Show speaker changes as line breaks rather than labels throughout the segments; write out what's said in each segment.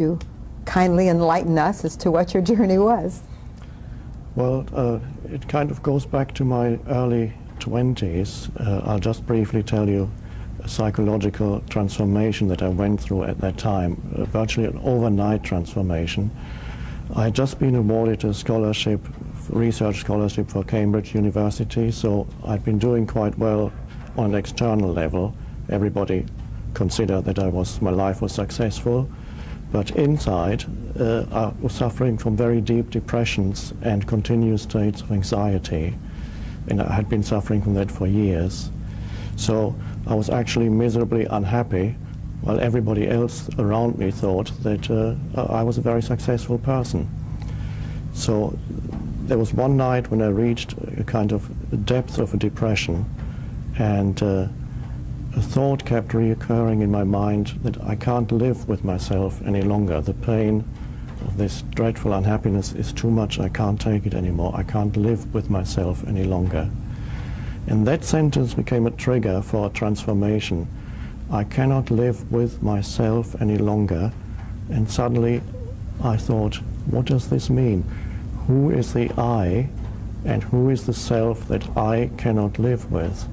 You kindly enlighten us as to what your journey was.
Well, it kind of goes back to my early 20s. I'll just briefly tell you a psychological transformation that I went through at that time, virtually an overnight transformation. I had just been awarded a scholarship, research scholarship for Cambridge University, so I'd been doing quite well on an external level. Everybody considered that my life was successful. But inside, I was suffering from very deep depressions and continuous states of anxiety. And I had been suffering from that for years. So I was actually miserably unhappy, while everybody else around me thought that I was a very successful person. So there was one night when I reached a kind of depth of a depression, and a thought kept reoccurring in my mind that I can't live with myself any longer. The pain of this dreadful unhappiness is too much. I can't take it anymore. I can't live with myself any longer. And that sentence became a trigger for a transformation. I cannot live with myself any longer. And suddenly I thought, what does this mean? Who is the I and who is the self that I cannot live with?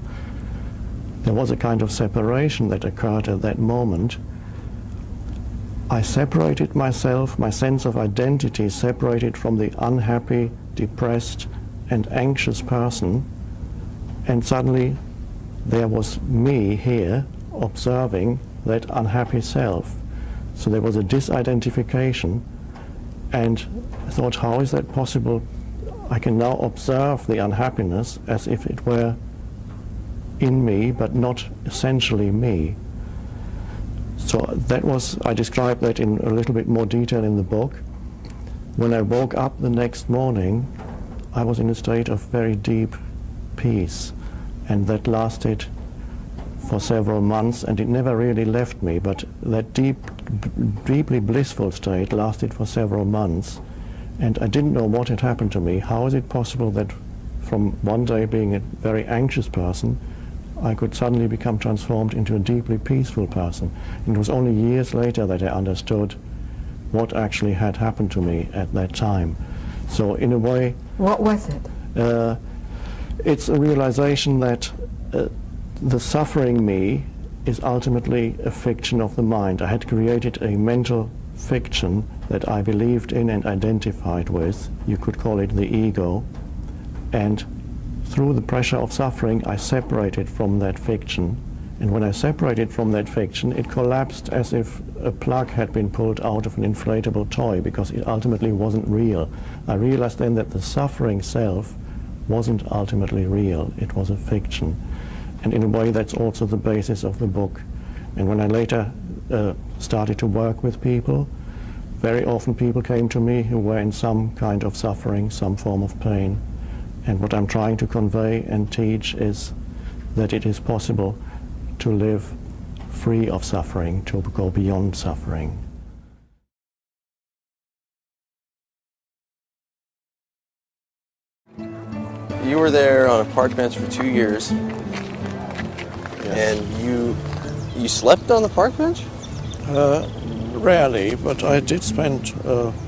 There was a kind of separation that occurred at that moment. I separated myself, my sense of identity separated from the unhappy, depressed, and anxious person, and suddenly there was me here observing that unhappy self. So there was a disidentification, and I thought, how is that possible? I can now observe the unhappiness as if it were in me, but not essentially me. So that was, I described that in a little bit more detail in the book. When I woke up the next morning, I was in a state of very deep peace, and that lasted for several months, and it never really left me, but that deeply blissful state lasted for several months, and I didn't know what had happened to me. How is it possible that from one day being a very anxious person, I could suddenly become transformed into a deeply peaceful person? And it was only years later that I understood what actually had happened to me at that time. So in a way...
What was it?
It's a realization that the suffering me is ultimately a fiction of the mind. I had created a mental fiction that I believed in and identified with. You could call it the ego. And through the pressure of suffering, I separated from that fiction. And when I separated from that fiction, it collapsed as if a plug had been pulled out of an inflatable toy, because it ultimately wasn't real. I realized then that the suffering self wasn't ultimately real. It was a fiction. And in a way, that's also the basis of the book. And when I later started to work with people, very often people came to me who were in some kind of suffering, some form of pain. And what I'm trying to convey and teach is that it is possible to live free of suffering, to go beyond suffering.
You were there on a park bench for 2 years.
Yes.
And you slept on the park bench?
Rarely, but I did spend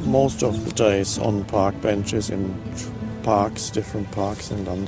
most of the days on park benches in parks, different parks in London.